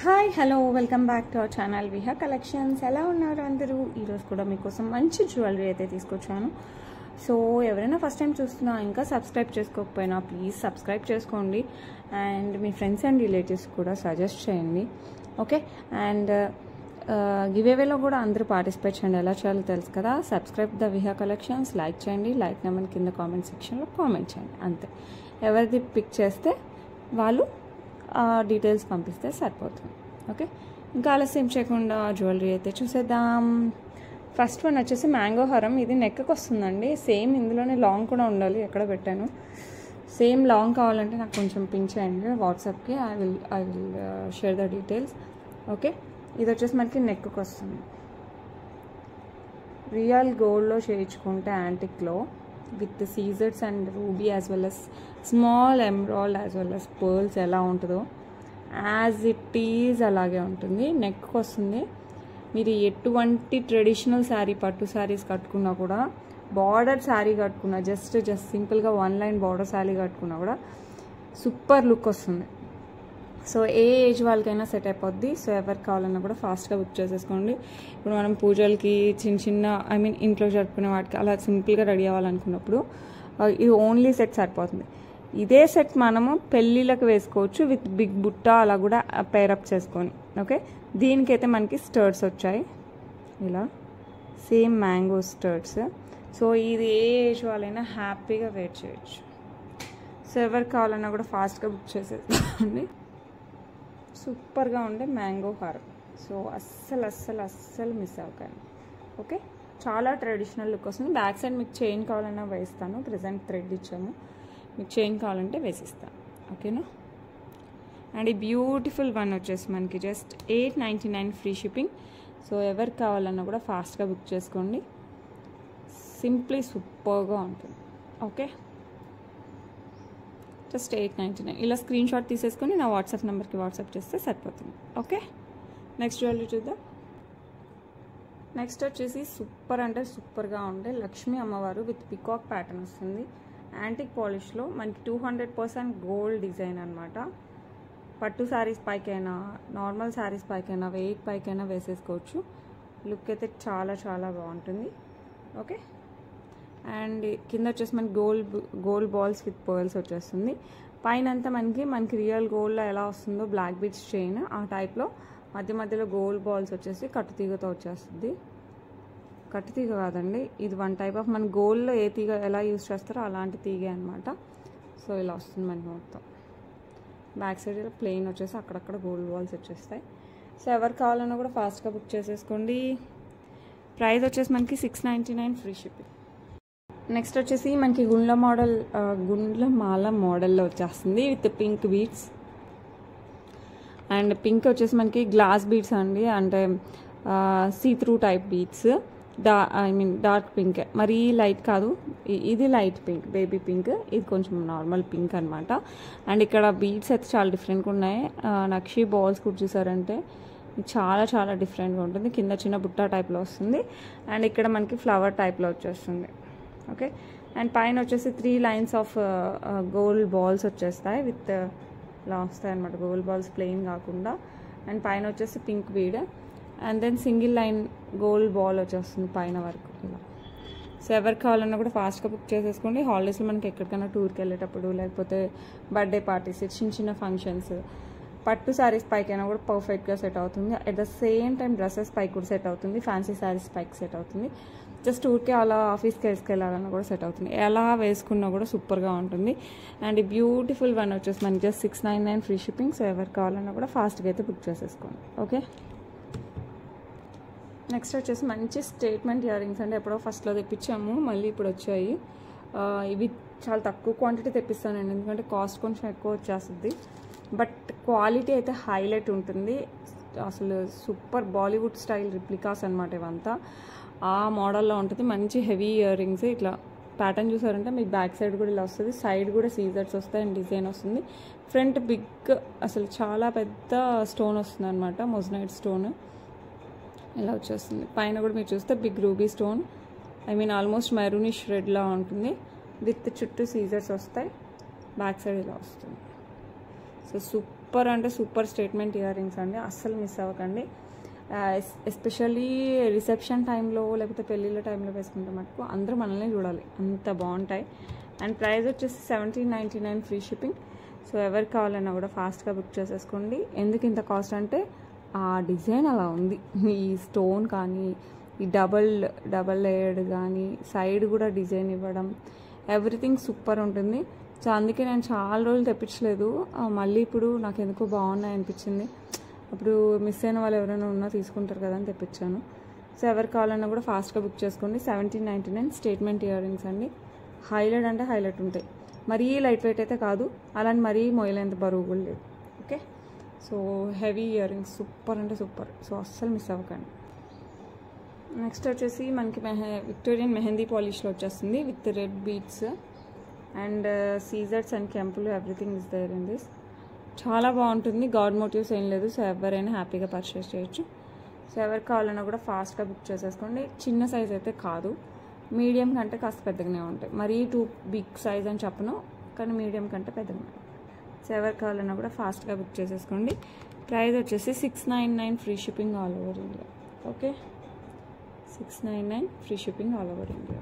Hi hello welcome back to our channel Viha collections. ఎలా ఉన్నారు అందరూ? ఈరోజు కూడా మీకోసం మంచి జ్యువెలరీ అయితే తీసుకొచ్చాను. సో ఎవరైనా ఫస్ట్ టైం చూస్తున్నా ఇంకా సబ్స్క్రైబ్ చేసుకోకపోయినా ప్లీజ్ సబ్స్క్రైబ్ చేసుకోండి and me friends and relatives కూడా సజెస్ట్ చేయండి. ఓకే, అండ్ గివేవేలో కూడా అందరూ పార్టిసిపేట్ చేయండి. ఎలా చేయాలో తెలుసు కదా. Subscribe the Viha collections, like చేయండి. లైక్ నెంబర్ కింద కామెంట్ సెక్షన్లో కామెంట్ చేయండి. అంతే, ఎవరిది పిక్ చేస్తే వాళ్ళు డీటెయిల్స్ పంపిస్తే సరిపోతుంది. ఓకే, ఇంకా ఆలస్యం చేయకుండా జ్యువెలరీ అయితే చూసేద్దాం. ఫస్ట్ వన్ వచ్చేసి మ్యాంగో హారం. ఇది నెక్కి వస్తుందండి. సేమ్ ఇందులోనే లాంగ్ కూడా ఉండాలి, ఎక్కడ పెట్టాను. సేమ్ లాంగ్ కావాలంటే నాకు కొంచెం పింక్ చేయండి వాట్సాప్కి. I will share the details. Okay, ఇది వచ్చేసి మనకి నెక్కి వస్తుంది. రియల్ గోల్డ్లో చేయించుకుంటే యాంటిక్లో విత్ సీజర్స్ and ruby as well as small emerald as well as pearls ఎలా ఉంటుందో యాజ్ ఇట్ ఈజ్ అలాగే ఉంటుంది. నెక్కి వస్తుంది. మీరు ఎటువంటి ట్రెడిషనల్ శారీ, పట్టు శారీస్ కట్టుకున్నా కూడా, బార్డర్ శారీ కట్టుకున్నా, జస్ట్ సింపుల్గా వన్ లైన్ బార్డర్ శారీ కట్టుకున్నా కూడా సూపర్ లుక్ వస్తుంది. సో ఏ ఏజ్ వాళ్ళకైనా సెట్ అయిపోద్ది. సో ఎవరికి కావాలన్నా కూడా ఫాస్ట్గా బుక్ చేసేసుకోండి. ఇప్పుడు మనం పూజలకి చిన్న ఇంట్లో జరుపుకునే వాటికి అలా సింపుల్గా రెడీ అవ్వాలనుకున్నప్పుడు ఇది ఓన్లీ సెట్ సరిపోతుంది. ఇదే సెట్ మనము పెళ్ళిళ్ళకి వేసుకోవచ్చు విత్ బిగ్ బుట్ట అలా కూడా పేరప్ చేసుకొని. ఓకే, దీనికైతే మనకి స్టర్ట్స్ వచ్చాయి ఇలా సేమ్ మ్యాంగో స్టర్ట్స్. సో ఇది ఏ ఏజ్ వాళ్ళైనా హ్యాపీగా వేర్ చేయొచ్చు. సో ఎవరికి కావాలన్నా కూడా ఫాస్ట్గా బుక్ చేసేసుకోండి. సూపర్గా ఉండే మ్యాంగో హారం. సో అస్సలు మిస్ అవ్వకండి. ఓకే, చాలా ట్రెడిషనల్ లుక్ వస్తుంది. బ్యాక్ సైడ్ మీకు చైన్ కావాలన్నా వేస్తాను. ప్రెజెంట్ థ్రెడ్ ఇచ్చాము, మీకు చైన్ కావాలంటే వేసిస్తాను. ఓకేనా. అండ్ ఈ బ్యూటిఫుల్ వన్ వచ్చేసి మనకి జస్ట్ $899 ఫ్రీ షిప్పింగ్. సో ఎవరికి కావాలన్నా కూడా ఫాస్ట్గా బుక్ చేసుకోండి. సింప్లీ సూపర్గా ఉంటుంది. Okay, just $899. ఇలా స్క్రీన్ షాట్ తీసేసుకొని నా వాట్సాప్ నెంబర్కి వాట్సాప్ చేస్తే సరిపోతుంది. ఓకే, నెక్స్ట్ జ్యువెలరీ చూద్దాం. నెక్స్ట్ వచ్చేసి సూపర్ అంటే సూపర్గా ఉండే లక్ష్మీ అమ్మవారు విత్ పికాక్ ప్యాటర్న్ వస్తుంది. యాంటిక్ పాలిష్లో మనకి 200% గోల్డ్ డిజైన్ అనమాట. పట్టు శారీస్ పైకైనా, నార్మల్ శారీస్ పైకైనా, వెయిట్ పైకైనా వేసేసుకోవచ్చు. లుక్ అయితే చాలా బాగుంటుంది. ఓకే, అండ్ కింద వచ్చేసి మనకి గోల్డ్ బాల్స్ విత్ పర్ల్స్ వచ్చేస్తుంది. పైన అంతా మనకి రియల్ గోల్డ్లో ఎలా వస్తుందో బ్లాక్ బీడ్స్ చైన్ ఆ టైప్లో మధ్యలో గోల్డ్ బాల్స్ వచ్చేసి కట్టుతీగతో వచ్చేస్తుంది. కట్టుతీగ కాదండి, ఇది వన్ టైప్ ఆఫ్ మన గోల్డ్లో ఏ తీగ ఎలా యూజ్ చేస్తారో అలాంటి తీగే అనమాట. సో ఇలా వస్తుంది మనకి మొత్తం. బ్యాక్ సైడ్ ఇలా ప్లెయిన్ వచ్చేసి అక్కడక్కడ గోల్డ్ బాల్స్ వచ్చేస్తాయి. సో ఎవరు కావాలన్నా కూడా ఫాస్ట్గా బుక్ చేసేసుకోండి. ప్రైస్ వచ్చేసి మనకి $699 ఫ్రీ షిప్పింగ్. నెక్స్ట్ వచ్చేసి మనకి గుండ్ల మాల మోడల్లో వచ్చేస్తుంది with pink beads. And pink వచ్చేసి మనకి గ్లాస్ బీడ్స్ అండి, అంటే see through type beads. Dark pink, మరీ లైట్ కాదు. ఇది లైట్ పింక్, బేబీ పింక్. ఇది కొంచెం నార్మల్ పింక్ అనమాట. అండ్ ఇక్కడ బీడ్స్ అయితే చాలా డిఫరెంట్గా ఉన్నాయి. నక్షి బాల్స్ కూడా చూసారంటే చాలా డిఫరెంట్గా ఉంటుంది. కింద చిన్న బుట్ట టైప్లో వస్తుంది. అండ్ ఇక్కడ మనకి ఫ్లవర్ టైప్లో వచ్చేస్తుంది. ఓకే, అండ్ పైన వచ్చేసి 3 లైన్స్ ఆఫ్ గోల్డ్ బాల్స్ వచ్చేస్తాయి విత్ ఇలా వస్తాయి అనమాట. గోల్డ్ బాల్స్ ప్లెయిన్ కాకుండా. అండ్ పైన వచ్చేసి pink bead and then single line gold ball వచ్చేస్తుంది పైన వరకు ఇలా. సో ఎవరికి కావాలన్నా కూడా ఫాస్ట్గా బుక్ చేసేసుకోండి. హాలిడేస్లో మనకి ఎక్కడికైనా టూర్కి వెళ్ళేటప్పుడు, లేకపోతే బర్త్డే పార్టీస్, చిన్న ఫంక్షన్స్, పట్టు శారీస్ పైకైనా కూడా పర్ఫెక్ట్గా సెట్ అవుతుంది. At the same time dresses పైకి కూడా సెట్ అవుతుంది. ఫ్యాన్సీ శారీస్ పైకి సెట్ అవుతుంది. జస్ట్ ఊరికే అలా ఆఫీస్కి వేసుకెళ్ళాలన్నా కూడా సెట్ అవుతుంది. ఎలా వేసుకున్నా కూడా సూపర్గా ఉంటుంది. అండ్ ఈ బ్యూటిఫుల్ వన్ వచ్చేసి మనకి జస్ట్ $699 ఫ్రీ షిప్పింగ్. సో ఎవరికి కావాలన్నా కూడా ఫాస్ట్గా అయితే బుక్ చేసేసుకోండి. ఓకే, నెక్స్ట్ వచ్చేసి మంచి స్టేట్మెంట్ ఇయర్ రింగ్స్ అంటే ఎప్పుడో ఫస్ట్లో తెప్పించాము, మళ్ళీ ఇప్పుడు వచ్చాయి. ఇవి చాలా తక్కువ క్వాంటిటీ తెప్పిస్తానండి, ఎందుకంటే కాస్ట్ కొంచెం ఎక్కువ వచ్చేస్తుంది. బట్ క్వాలిటీ అయితే హైలైట్ ఉంటుంది. అసలు సూపర్ బాలీవుడ్ స్టైల్ రిప్లికాస్ అనమాట ఇవంతా. ఆ మోడల్లో ఉంటుంది. మంచి హెవీ ఇయర్ రింగ్స్. ఇట్లా ప్యాటర్న్ చూసారంటే మీకు బ్యాక్ సైడ్ కూడా ఇలా వస్తుంది, సైడ్ కూడా సీజర్స్ వస్తాయి అండ్ డిజైన్ వస్తుంది. ఫ్రంట్ బిగ్, అసలు చాలా పెద్ద స్టోన్ వస్తుంది అనమాట, మొజనైట్ స్టోన్ ఇలా వచ్చేస్తుంది. పైన కూడా మీరు చూస్తే big ruby stone, almost maroonish రెడ్లా ఉంటుంది విత్ చుట్టూ సీజర్స్ వస్తాయి. బ్యాక్ సైడ్ ఇలా వస్తుంది. సో సూపర్ అంటే సూపర్ స్టేట్మెంట్ ఇయర్ రింగ్స్ అండి, అస్సలు మిస్ అవ్వకండి. ఎస్పెషల్లీ రిసెప్షన్ టైంలో లేకపోతే పెళ్ళిళ్ళ టైంలో వేసుకుంటే మటుకు అందరూ మనల్ని చూడాలి, అంత బాగుంటాయి. అండ్ ప్రైస్ వచ్చేసి 1799 ఫ్రీ షిప్పింగ్. సో ఎవరికి కావాలన్నా కూడా ఫాస్ట్గా బుక్ చేసేసుకోండి. ఎందుకు ఇంత కాస్ట్ అంటే ఆ డిజైన్ అలా ఉంది. ఈ స్టోన్ కానీ, ఈ డబల్ లేయర్డ్ కానీ, సైడ్ కూడా డిజైన్ ఇవ్వడం, ఎవ్రీథింగ్ సూపర్ ఉంటుంది. సో అందుకే నేను చాలా రోజులు తెప్పించలేదు, మళ్ళీ ఇప్పుడు నాకు ఎందుకో బాగున్నాయి అనిపించింది. అప్పుడు మిస్ అయిన వాళ్ళు ఎవరైనా ఉన్నా తీసుకుంటారు కదా అని తెప్పించాను. సో ఎవరికి కావాలన్నా కూడా ఫాస్ట్గా బుక్ చేసుకోండి. 1799 స్టేట్మెంట్ ఇయర్ రింగ్స్ అండి. హైలైట్ అంటే హైలైట్ ఉంటాయి, మరీ లైట్ వెయిట్ అయితే కాదు, అలాని మరీ మొయ్యలేంత బరువు కూడా లేదు. Okay, so heavy ear rings super అంటే సూపర్, సో అస్సలు మిస్ అవ్వకండి. నెక్స్ట్ వచ్చేసి మనకి విక్టోరియన్ మెహందీ పాలిష్లో వచ్చేస్తుంది విత్ రెడ్ బీడ్స్ అండ్ సీజర్స్ అండ్ కెంపులు, everything is there in this. చాలా బాగుంటుంది, గాడ్ మోటివ్స్ ఏం లేదు. సో ఎవరైనా హ్యాపీగా పర్చేస్ చేయొచ్చు. సో ఎవరికి కావాలన్నా కూడా ఫాస్ట్గా బుక్ చేసేసుకోండి. చిన్న సైజ్ అయితే కాదు, మీడియం కంటే కాస్త పెద్దగానే ఉంటాయి. మరీ టూ బిగ్ సైజ్ అని చెప్పను, కానీ మీడియం కంటే పెద్దగానే. సో ఎవరికి కావాలన్నా కూడా ఫాస్ట్గా బుక్ చేసేసుకోండి. ప్రైస్ వచ్చేసి 699 free shipping all over India. Okay, 699 free shipping all over India.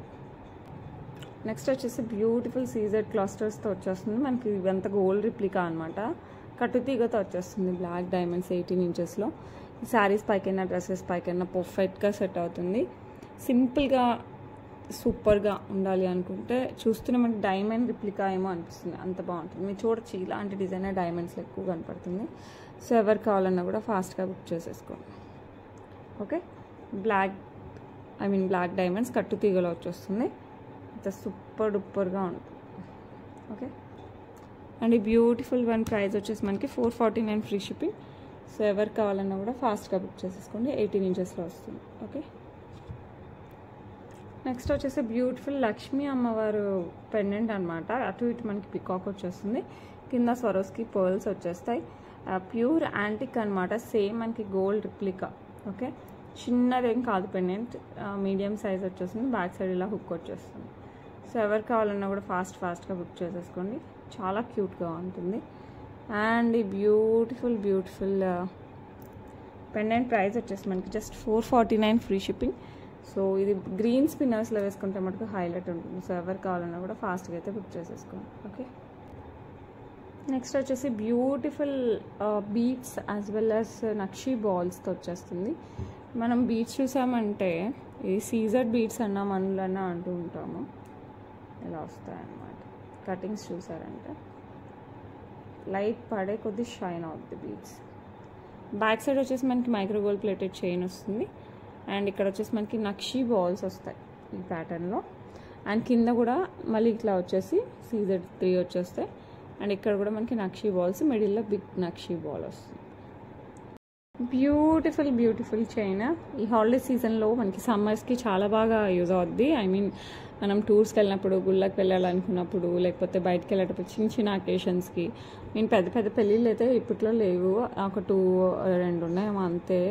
Next వచ్చేసి బ్యూటిఫుల్ సీజెడ్ క్లస్టర్స్తో వచ్చేస్తుంది. మనకి ఇవంతా గోల్డ్ రిప్లికా అనమాట, కట్టుతీగతో వచ్చేస్తుంది, బ్లాక్ డైమండ్స్ 18 ఇంచెస్లో. శారీస్ పైకైనా డ్రెస్సెస్ పైకైనా పర్ఫెక్ట్గా సెట్ అవుతుంది. సింపుల్గా సూపర్గా ఉండాలి అనుకుంటే చూస్తున్న మనకి డైమండ్ రిప్లికా ఏమో అనిపిస్తుంది, అంత బాగుంటుంది. మీరు చూడొచ్చు, ఇలాంటి డిజైనర్ డైమండ్స్లో ఎక్కువ కనపడుతుంది. సో ఎవరికి కావాలన్నా కూడా ఫాస్ట్గా బుక్ చేసేసుకోండి. ఓకే, బ్లాక్ డైమండ్స్ కట్టుతీగలో వచ్చేస్తుంది, అంత సూపర్ డూపర్గా ఉంటుంది. ఓకే, అండ్ ఈ బ్యూటిఫుల్ వన్ ప్రైస్ వచ్చేసి మనకి 449 ఫ్రీ షిప్పింగ్. సో ఎవరికి కావాలన్నా కూడా ఫాస్ట్గా బుక్ చేసేసుకోండి, 18 ఇంచెస్లో వస్తుంది. ఓకే, నెక్స్ట్ వచ్చేసి బ్యూటిఫుల్ లక్ష్మీ అమ్మవారు పెండెంట్ అనమాట. అటు ఇటు మనకి పికాక్ వచ్చేస్తుంది, కింద స్వరోస్కి పర్ల్స్ వచ్చేస్తాయి. ప్యూర్ యాంటిక్ అనమాట, సేమ్ మనకి గోల్డ్ రిప్లికా. ఓకే, చిన్నదేం కాదు పెండెంట్, మీడియం సైజ్ వచ్చేస్తుంది, బ్యాక్ సైడ్ ఇలా హుక్ వచ్చేస్తుంది. సో ఎవరికి కావాలన్నా కూడా ఫాస్ట్గా బుక్ చేసేసుకోండి, చాలా క్యూట్గా ఉంటుంది. అండ్ ఈ బ్యూటిఫుల్ పెండెంట్ ప్రైస్ వచ్చేసి మనకి జస్ట్ 449 ఫ్రీ షిప్పింగ్. సో ఇది గ్రీన్ స్పిన్నర్స్లో వేసుకుంటే మటుకు హైలైట్ ఉంటుంది. సో ఎవరికి కావాలన్నా కూడా ఫాస్ట్గా అయితే బుక్ చేసేసుకోండి. ఓకే, నెక్స్ట్ వచ్చేసి beautiful beads as well as నక్షీ బాల్స్తో వచ్చేస్తుంది. మనం బీడ్స్ చూసామంటే ఈ సీజర్ బీడ్స్ అన్నా మనులన్నా అంటూ ఉంటాము, ఇలా వస్తాయన్నమాట. కటింగ్స్ చూసారంటే లైట్ పడే కొద్ది షైన్ అవుతుంది బీడ్స్. బ్యాక్ సైడ్ వచ్చేసి మనకి మైక్రో గోల్డ్ ప్లేటెడ్ చైన్ వస్తుంది. అండ్ ఇక్కడ వచ్చేసి మనకి నక్షీ బాల్స్ వస్తాయి ఈ ప్యాటర్న్లో. అండ్ కింద కూడా మళ్ళీ ఇట్లా వచ్చేసి సీజెడ్ 3 వచ్చేస్తాయి. అండ్ ఇక్కడ కూడా మనకి నక్షీ బాల్స్, మిడిల్లో బిగ్ నక్షీ బాల్ వస్తుంది. Beautiful chain. ఈ హాలిడే సీజన్లో మనకి సమ్మర్స్కి చాలా బాగా యూజ్ అవుద్ది. మనం టూర్స్కి వెళ్ళినప్పుడు, గుళ్ళకి వెళ్ళాలనుకున్నప్పుడు, లేకపోతే బయటకు వెళ్ళేటప్పుడు చిన్న అకేషన్స్కి. నేను పెద్ద పెళ్ళిళ్ళు అయితే ఇప్పట్లో లేవు, ఒక 2 ఉన్నాయేమో అంతే,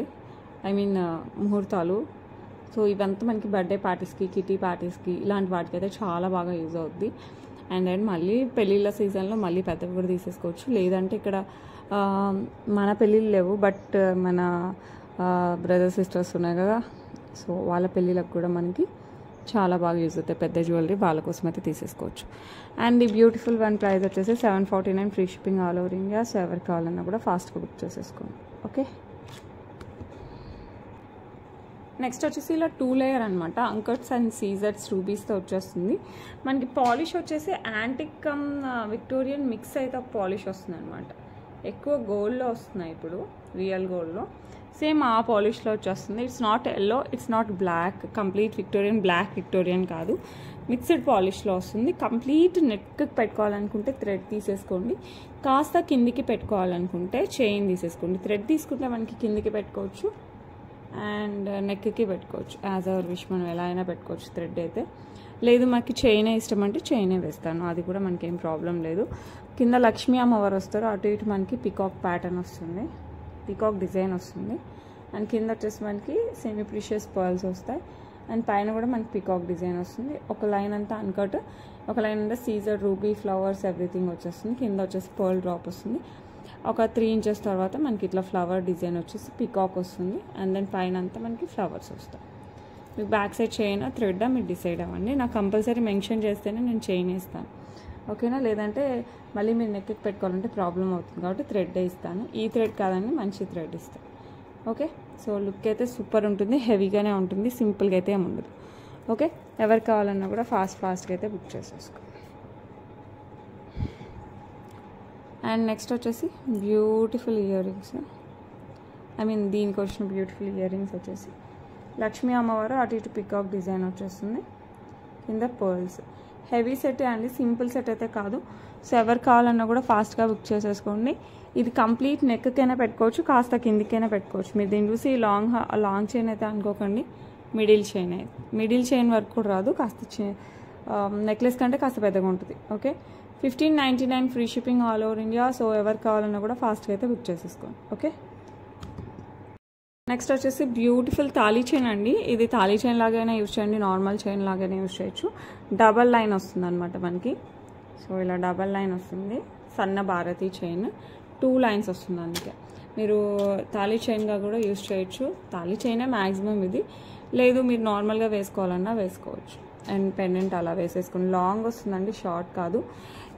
ముహూర్తాలు. సో ఇవంతా మనకి బర్త్డే పార్టీస్కి, కిటీ పార్టీస్కి, ఇలాంటి వాటికి అయితే చాలా బాగా యూజ్ అవుద్ది. అండ్ మళ్ళీ పెళ్ళిళ్ళ సీజన్లో మళ్ళీ పెద్దవి కూడా తీసేసుకోవచ్చు. లేదంటే ఇక్కడ మన పెళ్ళిళ్ళు లేవు, బట్ మన బ్రదర్ సిస్టర్స్ ఉన్నాయి కదా, సో వాళ్ళ పెళ్ళిళ్ళకి కూడా మనకి చాలా బాగా యూజ్ అవుతాయి పెద్ద జ్యువెలరీ, వాళ్ళ కోసం అయితే తీసేసుకోవచ్చు. అండ్ ఈ బ్యూటిఫుల్ వన్ ప్రైస్ వచ్చేసి 749 free shipping all over India. So ఎవరికి కావాలన్నా కూడా ఫాస్ట్గా బుక్ చేసేసుకోండి. ఓకే, నెక్స్ట్ వచ్చేసి ఇలా 2 లేయర్ అనమాట, అంకట్స్ అండ్ సీజర్స్ రూబీస్తో వచ్చేస్తుంది. మనకి పాలిష్ వచ్చేసి యాంటిక్ విక్టోరియన్ మిక్స్ అయితే ఒక పాలిష్ వస్తుంది అనమాట. ఎక్కువ గోల్డ్లో వస్తున్నాయి ఇప్పుడు, రియల్ గోల్డ్లో. సేమ్ ఆ పాలిష్లో వచ్చేస్తుంది. It's not yellow, it's not black, complete Victorian, black Victorian కాదు, మిక్స్డ్ పాలిష్లో వస్తుంది. కంప్లీట్ నెక్కి పెట్టుకోవాలనుకుంటే థ్రెడ్ తీసేసుకోండి, కాస్త కిందికి పెట్టుకోవాలనుకుంటే చైన్ తీసేసుకోండి. థ్రెడ్ తీసుకుంటే మనకి కిందికి పెట్టుకోవచ్చు అండ్ నెక్కి పెట్టుకోవచ్చు, యాజ్ అవర్ విష్, మనం ఎలా అయినా పెట్టుకోవచ్చు. థ్రెడ్ అయితే లేదు, మనకి చైనే ఇష్టం అంటే చైనే వేస్తాను, అది కూడా మనకి ఏం ప్రాబ్లం లేదు. కింద లక్ష్మీ అమ్మవారు వస్తారు, అటు ఇటు మనకి పికాక్ ప్యాటర్న్ వస్తుంది, పికాక్ డిజైన్ వస్తుంది. అండ్ కింద వచ్చేసి మనకి సెమీ ప్రీషియస్ పర్ల్స్ వస్తాయి. అండ్ పైన కూడా మనకి పికాక్ డిజైన్ వస్తుంది. ఒక లైన్ అంతా అన్కట్, ఒక లైన్ అంతా సీజర్ రూబీ ఫ్లవర్స్ ఎవ్రీథింగ్ వచ్చేస్తుంది. కింద వచ్చేసి పర్ల్ డ్రాప్ వస్తుంది. ఒక 3 ఇంచెస్ తర్వాత మనకి ఇట్లా ఫ్లవర్ డిజైన్ వచ్చేసి పికాక్ వస్తుంది. అండ్ దెన్ పైన అంతా మనకి ఫ్లవర్స్ వస్తాయి. మీకు బ్యాక్ సైడ్ చైన్ థ్రెడ్ మీరు డిసైడ్ అవ్వండి. నాకు కంపల్సరీ మెన్షన్ చేస్తేనే నేను చైన్ ఇస్తాను, ఓకేనా? లేదంటే మళ్ళీ మీరు నెక్కి పెట్టుకోవాలంటే ప్రాబ్లం అవుతుంది కాబట్టి థ్రెడ్డే ఇస్తాను. ఈ థ్రెడ్ కాదండి, మంచి థ్రెడ్ ఇస్తాను, ఓకే? సో లుక్ అయితే సూపర్ ఉంటుంది, హెవీగానే ఉంటుంది, సింపుల్గా అయితే ఏమి ఉండదు, ఓకే? ఎవరు కావాలన్నా కూడా ఫాస్ట్గా అయితే బుక్ చేసేసుకో. అండ్ నెక్స్ట్ వచ్చేసి బ్యూటిఫుల్ ఇయర్ రింగ్స్, దీనికి వచ్చిన బ్యూటిఫుల్ ఇయర్ రింగ్స్ వచ్చేసి లక్ష్మీ అమ్మవారు అటు ఇటు పికాక్ డిజైన్ వచ్చేస్తుంది, కింద పర్ల్స్. హెవీ సెట్ అండి, సింపుల్ సెట్ అయితే కాదు. సో ఎవరు కావాలన్నా కూడా ఫాస్ట్గా బుక్ చేసేసుకోండి. ఇది కంప్లీట్ నెక్కైనా పెట్టుకోవచ్చు, కాస్త కిందికైనా పెట్టుకోవచ్చు. మీరు దీన్ని చూసి లాంగ్ చైన్ అయితే అనుకోకండి, మిడిల్ చైన్ వరకు కూడా రాదు, కాస్త నెక్లెస్ కంటే కాస్త పెద్దగా ఉంటుంది, okay? 1599 free shipping all over India. So ఎవరు కావాలన్నా కూడా ఫాస్ట్గా అయితే బుక్ చేసేసుకోండి, ఓకే? నెక్స్ట్ వచ్చేసి బ్యూటిఫుల్ తాళీ చైన్ అండి. ఇది తాళీ చైన్ లాగానే యూజ్ చేయండి, నార్మల్ చైన్ లాగానే యూజ్ చేయొచ్చు. డబల్ లైన్ వస్తుంది అనమాట మనకి. సో ఇలా డబల్ లైన్ వస్తుంది, సన్న భారతీ చైన్ 2 లైన్స్ వస్తుంది. అందుకే మీరు తాళీ చైన్గా కూడా యూజ్ చేయొచ్చు. తాళీ చైనే మ్యాక్సిమం ఇది, లేదు మీరు నార్మల్గా వేసుకోవాలన్నా వేసుకోవచ్చు. అండ్ పెండెంట్ అలా వేసేసుకుని లాంగ్ వస్తుందండి, షార్ట్ కాదు.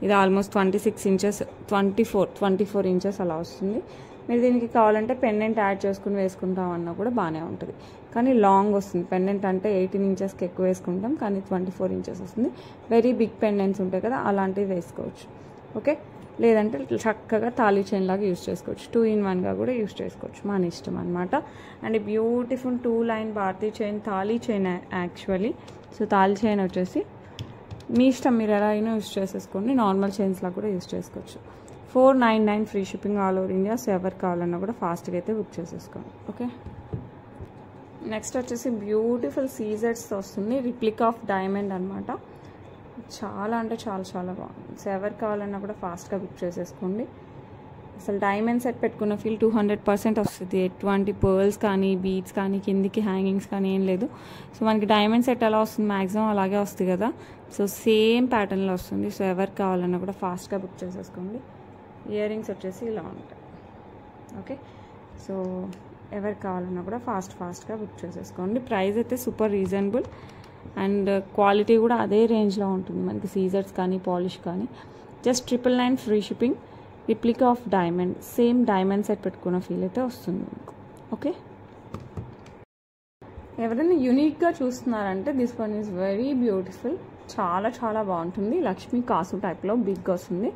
ఇది ఆల్మోస్ట్ 26 ఇంచెస్ 24 ఇంచెస్ అలా వస్తుంది. మీరు దీనికి కావాలంటే పెండెంట్ యాడ్ చేసుకుని వేసుకుంటామన్నా కూడా బాగానే ఉంటుంది, కానీ లాంగ్ వస్తుంది. పెండెంట్ అంటే 18 ఇంచెస్కి ఎక్కువ వేసుకుంటాం, కానీ 24 ఇంచెస్ వస్తుంది. వెరీ బిగ్ పెండెంట్స్ ఉంటాయి కదా, అలాంటివి వేసుకోవచ్చు, ఓకే? లేదంటే చక్కగా తాళీ చైన్ లాగా యూజ్ చేసుకోవచ్చు, 2 in 1గా కూడా యూజ్ చేసుకోవచ్చు, మన ఇష్టం అనమాట. And beautiful 2 line Bharathi chain, తాళీ చైన్ యాక్చువల్లీ. సో తాళీ చైన్ వచ్చేసి మీ ఇష్టం, మీరు ఎలా అయినా యూజ్ చేసేసుకోండి, నార్మల్ చైన్స్లా కూడా యూజ్ చేసుకోవచ్చు. 499 free shipping all over India. So ఎవరు కావాలన్నా కూడా ఫాస్ట్గా అయితే బుక్ చేసేసుకోండి, ఓకే? నెక్స్ట్ వచ్చేసి బ్యూటిఫుల్ సీజర్స్ వస్తుంది, రిప్లికా ఆఫ్ డైమండ్ అనమాట. చాలా అంటే చాలా బాగుంది. సో ఎవరు కావాలన్నా కూడా ఫాస్ట్గా బుక్ చేసేసుకోండి. అసలు డైమండ్ సెట్ పెట్టుకున్న ఫీల్ 200% వస్తుంది. ఎటువంటి పర్ల్స్ కానీ బీడ్స్ కానీ కిందికి హ్యాంగింగ్స్ కానీ ఏం లేదు. సో మనకి డైమండ్ సెట్ ఎలా వస్తుంది, మ్యాక్సిమం అలాగే వస్తుంది కదా. సో సేమ్ ప్యాటర్న్లో వస్తుంది. సో ఎవరు కావాలన్నా కూడా ఫాస్ట్గా బుక్ చేసేసుకోండి. ఇయర్ రింగ్స్ వచ్చేసి ఇలా ఉంటాయి, ఓకే? సో ఎవరు కావాలన్నా కూడా ఫాస్ట్గా బుక్ చేసేసుకోండి. ప్రైస్ అయితే సూపర్ రీజనబుల్ అండ్ క్వాలిటీ కూడా అదే రేంజ్లో ఉంటుంది మనకి. సీజర్స్ కానీ పాలిష్ కానీ just 999 free shipping. Replica of diamond, same diamond set పెట్టుకున్న ఫీల్ అయితే వస్తుంది మీకు, ఓకే? ఎవరైనా యూనిక్గా చూస్తున్నారంటే this one is very beautiful, చాలా బాగుంటుంది. లక్ష్మీ కాసు టైప్లో బిగ్ వస్తుంది,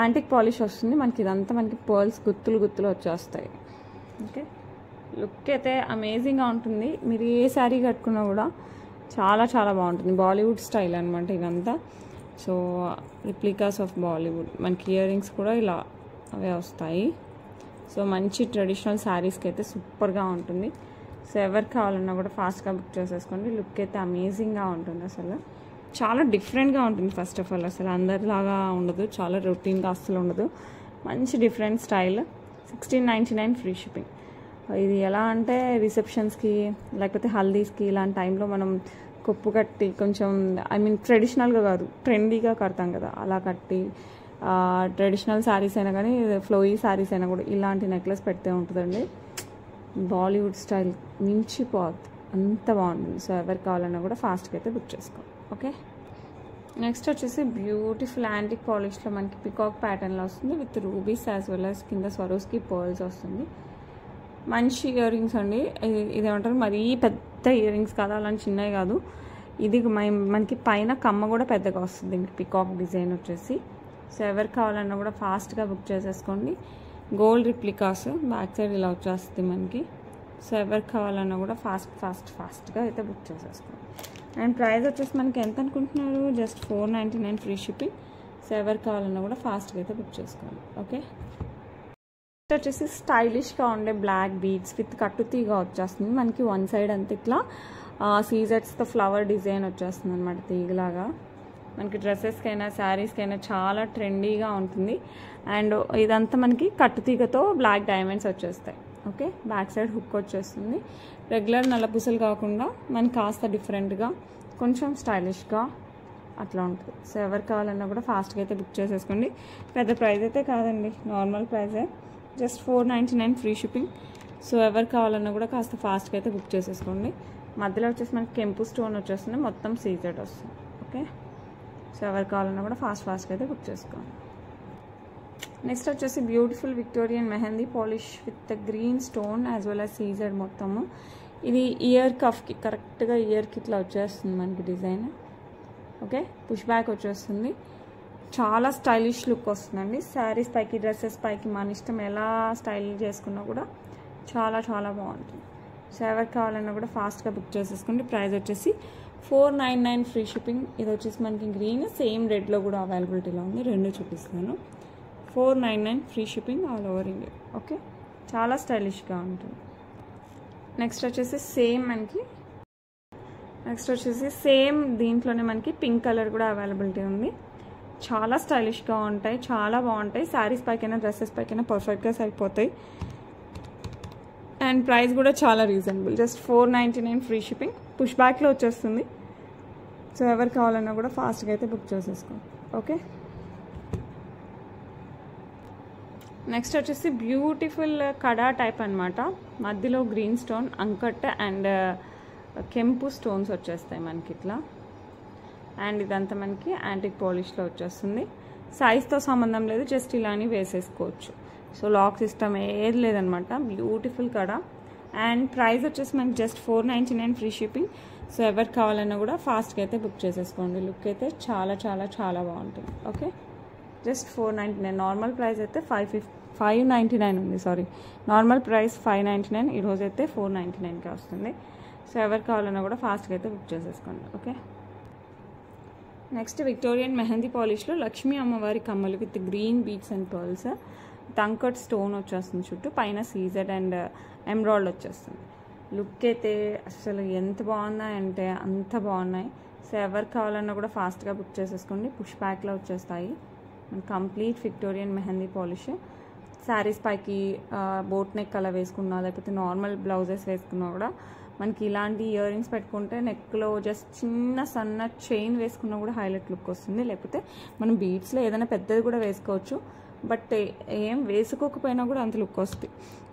యాంటిక్ పాలిష్ వస్తుంది మనకి. ఇదంతా మనకి పర్ల్స్ గుత్తులు వచ్చేస్తాయి, ఓకే? లుక్ అయితే అమేజింగ్గా ఉంటుంది. మీరు ఏ శారీ కట్టుకున్నా కూడా చాలా బాగుంటుంది. బాలీవుడ్ స్టైల్ అనమాట ఇవంతా. So replicas of Bollywood. మనకి ఇయర్ రింగ్స్ కూడా ఇలా అవే వస్తాయి. సో మంచి ట్రెడిషనల్ శారీస్కి అయితే సూపర్గా ఉంటుంది. సో ఎవరు కావాలన్నా కూడా ఫాస్ట్గా బుక్ చేసేసుకోండి. లుక్ అయితే అమేజింగ్గా ఉంటుంది, అసలు చాలా డిఫరెంట్గా ఉంటుంది. ఫస్ట్ ఆఫ్ ఆల్ అసలు అందరిలాగా ఉండదు, చాలా రొటీన్గా అస్సలు ఉండదు, మంచి డిఫరెంట్ స్టైల్. 1699 free shipping. ఇది ఎలా అంటే రిసెప్షన్స్కి లేకపోతే హల్దీస్కి ఇలాంటి టైంలో మనం కొప్పు కట్టి కొంచెం ట్రెడిషనల్గా కాదు ట్రెండీగా కడతాం కదా, అలా కట్టి ట్రెడిషనల్ శారీస్ అయినా కానీ ఫ్లోయీ శారీస్ అయినా కూడా ఇలాంటి నెక్లెస్ పెడితే ఉంటుందండి. బాలీవుడ్ స్టైల్ మించిపోద్ది, అంత బాగుంటుంది. సో ఎవరు కావాలన్నా కూడా ఫాస్ట్గా అయితే బుక్ చేసుకోండి, ఓకే? నెక్స్ట్ వచ్చేసి బ్యూటిఫుల్ యాంటిక్ పాలిష్లో మనకి పికాక్ ప్యాటర్న్లో వస్తుంది with rubies as well as కింద స్వరోస్కి పర్ల్స్ వస్తుంది. మంచి ఇయర్ రింగ్స్ అండి. ఇదేమంటారు, మరీ పెద్ద ఇయర్ రింగ్స్ కాదు, అలాంటి చిన్నవి కాదు. ఇది మనకి పైన కమ్మ కూడా పెద్దగా వస్తుంది దీనికి, పికాక్ డిజైన్ వచ్చేసి. సో ఎవరు కావాలన్నా కూడా ఫాస్ట్గా బుక్ చేసేసుకోండి. గోల్డ్ రిప్లికాస్, బ్యాక్ సైడ్ ఇలా వచ్చేస్తుంది మనకి. సో ఎవరు కావాలన్నా కూడా ఫాస్ట్గా అయితే బుక్ చేసేసుకోండి. అండ్ ప్రైస్ వచ్చేసి మనకి ఎంత అనుకుంటున్నారు, జస్ట్ 499 ఫ్రీ షిప్పింగ్. సో ఎవరు కావాలన్నా కూడా ఫాస్ట్గా అయితే బుక్ చేసుకోండి, ఓకే? వచ్చేసి స్టైలిష్గా ఉండే బ్లాక్ బీడ్స్ విత్ కట్టుతీగా వచ్చేస్తుంది మనకి. వన్ సైడ్ అంతా ఇట్లా సీజర్స్తో ఫ్లవర్ డిజైన్ వచ్చేస్తుంది అనమాట, తీగలాగా. మనకి డ్రెస్సెస్కైనా శారీస్కైనా చాలా ట్రెండీగా ఉంటుంది. అండ్ ఇదంతా మనకి కట్టుతీగతో బ్లాక్ డైమండ్స్ వచ్చేస్తాయి, ఓకే? బ్యాక్ సైడ్ హుక్ వచ్చేస్తుంది. రెగ్యులర్ నల్లపూసలు కాకుండా మనకి కాస్త డిఫరెంట్గా కొంచెం స్టైలిష్గా అట్లా ఉంటుంది. సో ఎవరు కావాలన్నా కూడా ఫాస్ట్గా అయితే బుక్ చేసేసుకోండి. పెద్ద ప్రైస్ అయితే కాదండి, నార్మల్ ప్రైజే, జస్ట్ 499 ఫ్రీ షిప్పింగ్. సో ఎవరు కావాలన్నా కూడా కాస్త ఫాస్ట్గా అయితే బుక్ చేసేసుకోండి. మధ్యలో వచ్చేసి మనకి కెంపు స్టోన్ వచ్చేస్తుంది, మొత్తం సీజెడ్ వస్తుంది. ఓకే, సో ఎవరు కావాలన్నా కూడా ఫాస్ట్గా అయితే బుక్ చేసుకోండి. నెక్స్ట్ వచ్చేసి beautiful Victorian mehndi polish with green stone as well as CZ మొత్తము. ఇది ఇయర్ కఫ్కి కరెక్ట్గా ఇయర్కి ఇట్లా వచ్చేస్తుంది మనకి డిజైన్. ఓకే, పుష్ బ్యాక్ వచ్చేస్తుంది, చాలా స్టైలిష్ లుక్ వస్తుందండి. శారీస్ పైకి, డ్రెస్సెస్ పైకి మన ఇష్టం ఎలా స్టైల్ చేసుకున్నా కూడా చాలా చాలా బాగుంటుంది. సో ఎవరికి కావాలన్నా కూడా ఫాస్ట్గా బుక్ చేసేసుకోండి. ప్రైస్ వచ్చేసి 499 ఫ్రీ షిప్పింగ్. ఇది వచ్చేసి మనకి గ్రీన్, సేమ్ రెడ్లో కూడా అవైలబిలిటీలో ఉంది, రెండు చూపిస్తాను. 499 free shipping all over India. Okay, చాలా స్టైలిష్గా ఉంటుంది. నెక్స్ట్ వచ్చేసి సేమ్ దీంట్లోనే మనకి పింక్ కలర్ కూడా అవైలబిలిటీ ఉంది. చాలా స్టైలిష్గా ఉంటాయి, చాలా బాగుంటాయి. శారీస్ పైకైనా డ్రెస్సెస్ పైకైనా పర్ఫెక్ట్గా సరిపోతాయి. అండ్ ప్రైస్ కూడా చాలా reasonable, just 499 free shipping. Push బ్యాక్లో వచ్చేస్తుంది. సో ఎవరు కావాలన్నా కూడా ఫాస్ట్గా అయితే బుక్ చేసేసుకోండి. ఓకే, నెక్స్ట్ వచ్చేసి బ్యూటిఫుల్ కడా టైప్ అనమాట. మధ్యలో గ్రీన్ స్టోన్, అంకట్ అండ్ కెంపు స్టోన్స్ వచ్చేస్తాయి మనకి ఇట్లా. అండ్ ఇదంతా మనకి యాంటిక్ పాలిష్లో వచ్చేస్తుంది. సైజ్తో సంబంధం లేదు, జస్ట్ ఇలానే వేసేసుకోవచ్చు. సో లాక్ సిస్టమ్ ఏది లేదనమాట. Beautiful kada. అండ్ ప్రైస్ వచ్చేసి మనకి జస్ట్ 499 ఫ్రీ షిప్పింగ్. సో ఎవరికి కావాలన్నా కూడా ఫాస్ట్గా అయితే బుక్ చేసేసుకోండి. లుక్ అయితే చాలా చాలా చాలా బాగుంటుంది. Okay, just 499. నార్మల్ ప్రైస్ అయితే 599 ఉంది, సారీ, నార్మల్ ప్రైస్ 599, ఈరోజైతే 499కి వస్తుంది. సో ఎవరికి కావాలన్నా కూడా ఫాస్ట్గా అయితే బుక్ చేసేసుకోండి. ఓకే, నెక్స్ట్ విక్టోరియన్ మెహందీ పాలిష్లో లక్ష్మీ అమ్మవారి కమ్మలు with green beads and pearls, తంకట్ స్టోన్ వచ్చేస్తుంది చుట్టూ, పైన సీజెడ్ అండ్ ఎమ్రాల్డ్ వచ్చేస్తుంది. లుక్ అయితే అసలు ఎంత బాగున్నాయి అంటే అంత బాగున్నాయి. సో ఎవరికి కావాలన్నా కూడా ఫాస్ట్గా బుక్ చేసేసుకోండి. పుష్ బ్యాక్లో వచ్చేస్తాయి. Complete Victorian mehndi polish. Saris పైకి బోట్ నెక్ అలా వేసుకున్నా, లేకపోతే నార్మల్ బ్లౌజెస్ వేసుకున్నా కూడా మనకి ఇలాంటి ఇయర్ రింగ్స్ పెట్టుకుంటే నెక్లో జస్ట్ చిన్న సన్న చైన్ వేసుకున్నా కూడా హైలైట్ లుక్ వస్తుంది. లేకపోతే మనం బీడ్స్లో ఏదైనా పెద్దది కూడా వేసుకోవచ్చు, బట్ ఏం వేసుకోకపోయినా కూడా అంత లుక్ వస్తుంది.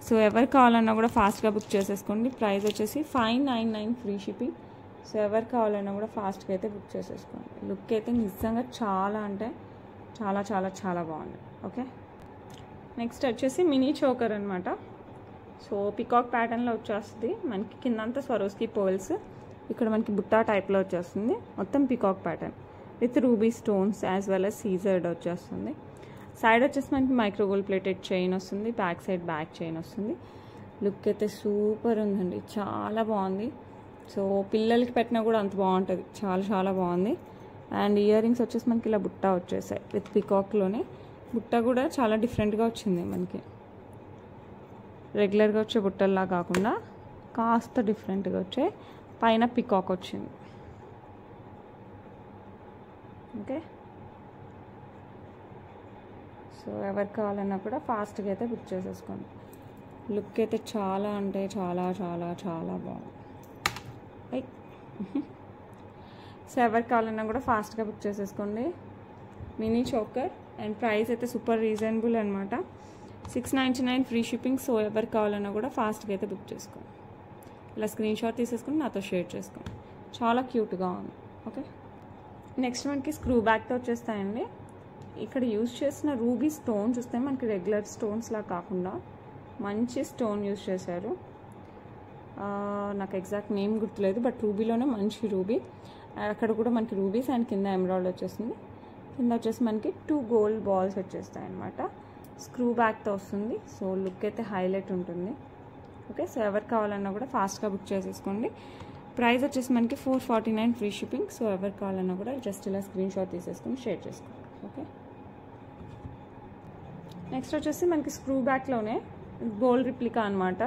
సో ఎవరికి కావాలన్నా కూడా ఫాస్ట్గా బుక్ చేసేసుకోండి. ప్రైస్ వచ్చేసి 599 ఫ్రీ షిప్పింగ్. సో ఎవరికి కావాలన్నా కూడా ఫాస్ట్గా అయితే బుక్ చేసేసుకోండి. లుక్ అయితే నిజంగా చాలా అంటే చాలా చాలా చాలా బాగుంది. ఓకే, నెక్స్ట్ వచ్చేసి మినీ చోకర్ అనమాట. సో పికాక్ ప్యాటర్న్లో వచ్చేస్తుంది. మనకి కిందంతా స్వరోస్కి పర్ల్స్, ఇక్కడ మనకి బుట్టా టైప్లో వచ్చేస్తుంది. మొత్తం peacock pattern with ruby stones as well as సీజర్డ్ వచ్చేస్తుంది. సైడ్ వచ్చేసి మనకి మైక్రో గోల్డ్ ప్లేటెడ్ చైన్ వస్తుంది, బ్యాక్ సైడ్ బ్యాక్ చైన్ వస్తుంది. లుక్ అయితే సూపర్ ఉందండి, చాలా బాగుంది. సో పిల్లలకి పెట్టినా కూడా అంత బాగుంటుంది, చాలా చాలా బాగుంది. అండ్ ఇయర్ రింగ్స్ వచ్చేసి మనకి ఇలా బుట్ట వచ్చేసాయి విత్ పికాక్లోనే. బుట్ట కూడా చాలా డిఫరెంట్గా వచ్చింది మనకి, రెగ్యులర్గా వచ్చే బుట్టల్లా కాకుండా కాస్త డిఫరెంట్గా వచ్చే పైన పికాక్ వచ్చింది. ఓకే, సో ఎవరికి కావాలన్నా కూడా ఫాస్ట్గా అయితే బుక్ చేసేసుకోండి. లుక్ అయితే చాలా అంటే చాలా చాలా చాలా బాగుంది. సో ఎవరికి కావాలన్నా కూడా ఫాస్ట్గా బుక్ చేసేసుకోండి. మినీ చోకర్ అండ్ ప్రైస్ అయితే సూపర్ రీజనబుల్ అనమాట. 699 ఫ్రీ షిప్పింగ్. సో ఎవరికి కావాలన్నా కూడా ఫాస్ట్గా అయితే బుక్ చేసుకోండి. ఇలా స్క్రీన్ షాట్ తీసేసుకుని నాతో షేర్ చేసుకోండి, చాలా క్యూట్గా ఉంది. ఓకే, నెక్స్ట్ మనకి స్క్రూ బ్యాక్తో వచ్చేస్తాయండి. ఇక్కడ యూజ్ చేసిన రూబీ స్టోన్ చూస్తే మనకి రెగ్యులర్ స్టోన్స్లా కాకుండా మంచి స్టోన్ యూజ్ చేశారు. నాకు ఎగ్జాక్ట్ నేమ్ గుర్తులేదు, బట్ రూబీలోనే మంచి రూబీ. అక్కడ కూడా మనకి రూబీస్ అండ్ కింద ఎమరాల్డ్ వచ్చేసింది. కింద వచ్చేసి మనకి 2 గోల్డ్ బాల్స్ వచ్చేస్తాయి అనమాట. స్క్రూ బ్యాక్తో వస్తుంది. సో లుక్ అయితే హైలైట్ ఉంటుంది. ఓకే, సో ఎవరికి కావాలన్నా కూడా ఫాస్ట్గా బుక్ చేసేసుకోండి. ప్రైస్ వచ్చేసి మనకి 449 ఫ్రీ షిప్పింగ్. సో ఎవరికి కావాలన్నా కూడా జస్ట్ ఇలా స్క్రీన్ షాట్ తీసేసుకొని షేర్ చేసుకోండి. ఓకే, నెక్స్ట్ వచ్చేసి మనకి స్క్రూ బ్యాక్లోనే గోల్డ్ రిప్లికా అనమాట.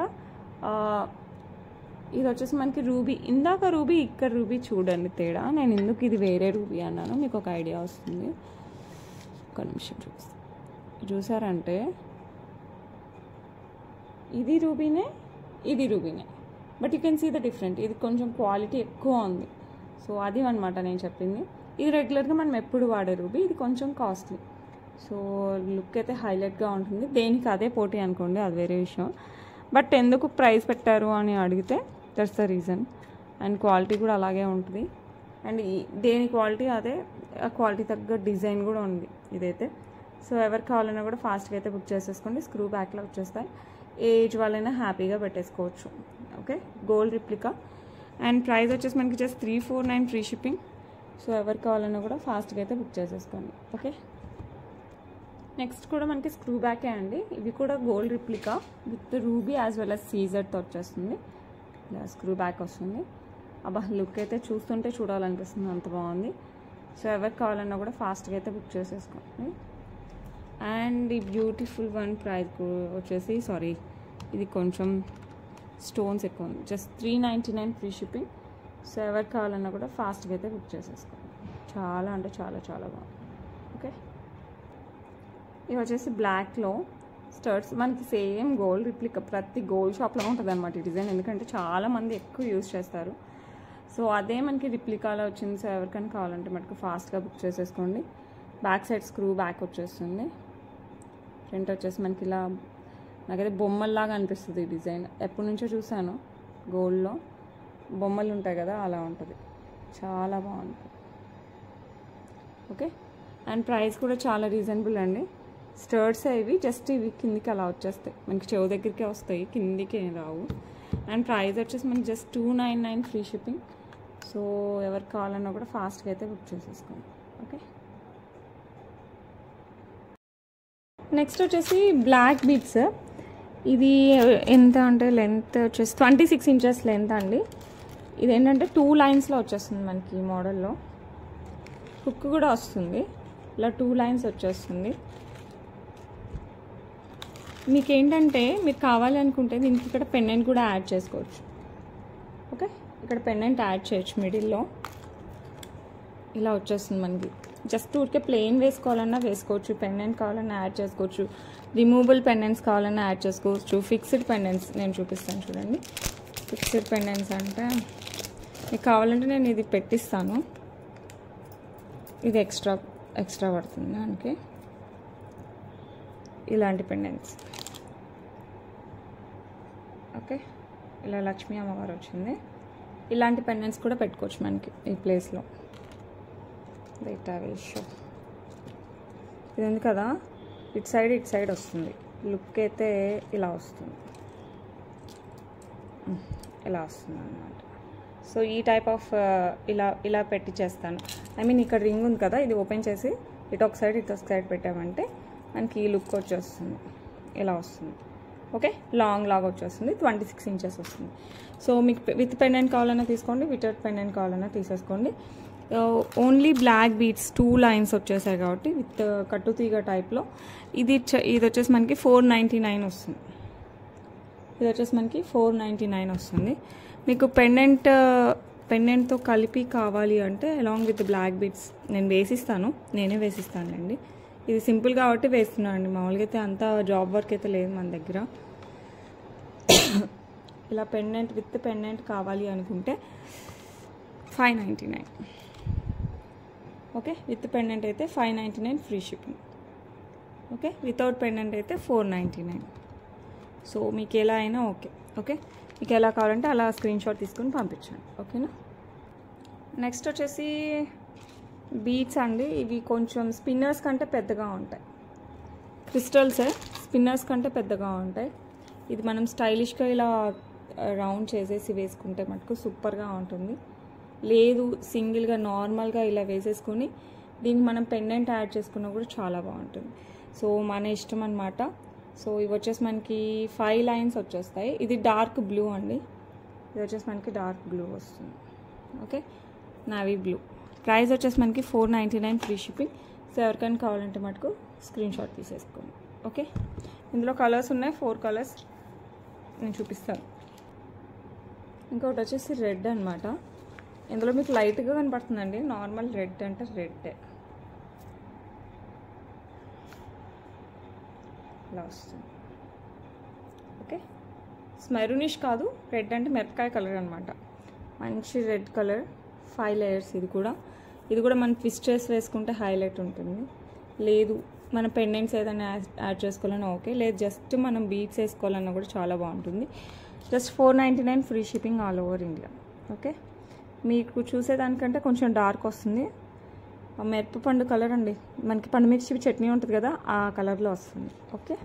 ఇది వచ్చేసి మనకి రూబీ. ఇందాక రూబీ, ఇక్కడ రూబీ చూడండి తేడా. నేను ఎందుకు ఇది వేరే రూబీ అన్నాను మీకు ఒక ఐడియా వస్తుంది. ఒక నిమిషం చూసారంటే ఇది రూబీనే, ఇది రూబీనే, but you can see the different. ఇది కొంచెం క్వాలిటీ ఎక్కువ ఉంది. సో అది అనమాట నేను చెప్పింది. ఇది రెగ్యులర్గా మనం ఎప్పుడు వాడే రూబీ, ఇది కొంచెం కాస్ట్లీ. సో లుక్ అయితే హైలైట్గా ఉంటుంది, దేనికి అదే పోటీ అనుకోండి, అది వేరే విషయం. బట్ ఎందుకు ప్రైస్ పెట్టారు అని అడిగితే that's the reason. And quality కూడా అలాగే ఉంటుంది. అండ్ దేని క్వాలిటీ అదే, ఆ క్వాలిటీ తగ్గ డిజైన్ కూడా ఉంది ఇదైతే. సో ఎవరికి కావాలన్నా కూడా ఫాస్ట్గా అయితే బుక్ చేసేసుకోండి. స్క్రూ బ్యాక్లో వచ్చేస్తాయి, ఏజ్ వాళ్ళైనా హ్యాపీగా పెట్టేసుకోవచ్చు. Okay, gold replica. And price వచ్చేసి మనకి జస్ట్ 349 ఫ్రీ షిప్పింగ్. సో ఎవరికి కావాలన్నా కూడా ఫాస్ట్గా అయితే బుక్ చేసేసుకోండి. ఓకే, నెక్స్ట్ కూడా మనకి స్క్రూ బ్యాకే అండి. ఇవి కూడా gold replica with ruby as well as సీజర్తో వచ్చేస్తుంది. ఇలా స్క్రూ బ్యాక్ వస్తుంది. అబ్బా లుక్ అయితే చూస్తుంటే చూడాలనిపిస్తుంది, అంత బాగుంది. సో ఎవరికి కావాలన్నా కూడా ఫాస్ట్గా అయితే బుక్ చేసేసుకోండి. అండ్ ఈ బ్యూటిఫుల్ వన్ ప్రైస్ వచ్చేసి, సారీ ఇది కొంచెం స్టోన్స్ ఎక్కువ ఉంది, జస్ట్ 399 ఫ్రీ షిప్పింగ్. సో ఎవరికి కావాలన్నా కూడా ఫాస్ట్గా అయితే బుక్ చేసేసుకోండి. చాలా అంటే చాలా చాలా బాగుంది. ఓకే, ఇవి వచ్చేసి బ్లాక్లో స్టర్ట్స్, మనకి సేమ్ గోల్డ్ రిప్లికా, ప్రతి గోల్డ్ షాప్లో ఉంటుంది అనమాట ఈ డిజైన్, ఎందుకంటే చాలామంది ఎక్కువ యూజ్ చేస్తారు. సో అదే మనకి రిప్లికాలో వచ్చింది. సో ఎవరికైనా కావాలంటే మనకు ఫాస్ట్గా బుక్ చేసేసుకోండి. బ్యాక్ సైడ్ స్క్రూ బ్యాక్ వచ్చేస్తుంది. ఫ్రంట్ వచ్చేసి మనకి ఇలా, నాకైతే బొమ్మల్లాగా అనిపిస్తుంది ఈ డిజైన్. ఎప్పటి నుంచో చూసాను, గోల్డ్లో బొమ్మలు ఉంటాయి కదా, అలా ఉంటుంది, చాలా బాగుంటుంది. ఓకే, అండ్ ప్రైస్ కూడా చాలా రీజనబుల్ అండి. స్టర్ట్స్ ఇవి జస్ట్ ఇవి కిందికి అలా వచ్చేస్తాయి, మనకి చెవు దగ్గరికే వస్తాయి, కిందికి రావు. అండ్ ప్రైస్ వచ్చేసి మనకి జస్ట్ 299 ఫ్రీ షిప్పింగ్. సో ఎవరికి కావాలన్నా కూడా ఫాస్ట్గా అయితే బుక్ చేసేసుకోండి. ఓకే, నెక్స్ట్ వచ్చేసి బ్లాక్ బీడ్స్. ఇది ఎంత అంటే లెంత్ వచ్చేసి 26 ఇంచెస్ లెంత్ అండి. ఇదేంటంటే 2 లైన్స్లో వచ్చేస్తుంది మనకి ఈ మోడల్లో. హుక్ కూడా వస్తుంది, ఇలా 2 లైన్స్ వచ్చేస్తుంది. మీకు ఏంటంటే మీరు కావాలి అనుకుంటే దీనికి ఇక్కడ పెండెంట్ కూడా యాడ్ చేసుకోవచ్చు. ఓకే, ఇక్కడ పెండెంట్ యాడ్ చేయొచ్చు మిడిల్లో, ఇలా వచ్చేస్తుంది మనకి. జస్ట్ ఊరికే ప్లెయిన్ వేసుకోవాలన్నా వేసుకోవచ్చు, పెండెంట్ కావాలన్నా యాడ్ చేసుకోవచ్చు, రిమూవబుల్ పెండెంట్స్ కావాలన్నా యాడ్ చేసుకోవచ్చు, ఫిక్స్డ్ పెండెంట్స్ నేను చూపిస్తాను చూడండి. ఫిక్స్డ్ పెండెంట్స్ అంటే మీకు కావాలంటే నేను ఇది పెట్టిస్తాను, ఇది ఎక్స్ట్రా పడుతుంది దానికి. ఇలాంటి పెండెంట్స్, ఓకే, ఇలా లక్ష్మీ అమ్మవారు వచ్చింది, ఇలాంటి పెండెంట్స్ కూడా పెట్టుకోవచ్చు మనకి ఈ ప్లేస్లో. ఇది ఉంది కదా, ఇటు సైడ్ వస్తుంది, లుక్ అయితే ఇలా వస్తుంది, ఇలా వస్తుంది అన్నమాట. సో ఈ టైప్ ఆఫ్ ఇలా పెట్టి చేస్తాను. ఐ మీన్ ఇక్కడ రింగ్ ఉంది కదా, ఇది ఓపెన్ చేసి ఇటు ఒక సైడ్ పెట్టామంటే మనకి ఈ లుక్ వచ్చేస్తుంది, ఇలా వస్తుంది. ఓకే, లాంగ్ లాగా వచ్చేస్తుంది, 26 ఇంచెస్ వస్తుంది. సో మీకు విత్ పెండెంట్ కావాలన్నా తీసుకోండి, వితౌట్ పెండెంట్ కావాలన్నా తీసేసుకోండి. ఓన్లీ బ్లాక్ బీడ్స్ 2 లైన్స్ వచ్చేసాయి కాబట్టి విత్ కట్టుతీగ టైప్లో. ఇది వచ్చేసి మనకి 499 వస్తుంది. ఇది వచ్చేసి మనకి 499 వస్తుంది. మీకు పెండెంట్తో కలిపి కావాలి అంటే అలాంగ్ విత్ బ్లాక్ బీడ్స్ నేను నేనే వేసిస్తానండి. ఇది సింపుల్ కాబట్టి వేస్తున్నాను అండి, మామూలుగా అయితే అంత జాబ్ వర్క్ అయితే లేదు మన దగ్గర. ఇలా విత్ పెండెంట్ కావాలి అనుకుంటే 599. ఓకే, విత్ పెండెంట్ అయితే 599 free shipping. Okay, without pendant అయితే 499. సో మీకు ఎలా అయినా ఓకే, మీకు ఎలా కావాలంటే అలా స్క్రీన్ షాట్ తీసుకొని పంపించండి. ఓకేనా, నెక్స్ట్ వచ్చేసి బీడ్స్ అండి. ఇవి కొంచెం స్పిన్నర్స్ కంటే పెద్దగా ఉంటాయి, క్రిస్టల్స్ స్పిన్నర్స్ కంటే పెద్దగా ఉంటాయి. ఇది మనం స్టైలిష్గా ఇలా రౌండ్ చేసేసి వేసుకుంటే మటుకు సూపర్గా ఉంటుంది. లేదు సింగిల్గా నార్మల్గా ఇలా వేసేసుకొని దీనికి మనం పెండెంట్ యాడ్ చేసుకున్నా కూడా చాలా బాగుంటుంది. సో మన ఇష్టం అన్నమాట. సో ఇవి వచ్చేసి మనకి 5 లైన్స్ వచ్చేస్తాయి. ఇది డార్క్ బ్లూ అండి, ఇది వచ్చేసి మనకి డార్క్ బ్లూ వస్తుంది. Okay, navy blue. ప్రైస్ వచ్చేసి మనకి 499 ఫ్రీ షిప్పింగ్. సో ఎవరికైనా కావాలంటే మటుకు స్క్రీన్ షాట్ తీసేసుకోండి. ఓకే, ఇందులో కలర్స్ ఉన్నాయి, 4 కలర్స్ నేను చూపిస్తాను. ఇంకొకటి వచ్చేసి రెడ్ అనమాట. ఇందులో మీకు లైట్గా కనపడుతుందండి, నార్మల్ రెడ్ అంటే రెడ్ ఇలా వస్తుంది. ఓకే, మెరూనిష్ కాదు, రెడ్ అంటే మిరపకాయ కలర్ అనమాట, మంచి రెడ్ కలర్, 5 లేయర్స్. ఇది కూడా ఇది కూడా మనం ట్విస్ట్ చేసి వేసుకుంటే హైలైట్ ఉంటుంది. లేదు మన పెండెంట్స్ ఏదైనా యాడ్ చేసుకోవాలన్నా ఓకే, లేదు జస్ట్ మనం బీడ్స్ వేసుకోవాలన్నా కూడా చాలా బాగుంటుంది. Just 499 free shipping all over India. Okay, మీకు చూసేదానికంటే కొంచెం డార్క్ వస్తుంది. మిరపపండు కలర్ అండి, మనకి పండుమిర్చి చట్నీ ఉంటుంది కదా ఆ కలర్లో వస్తుంది. ఓకే,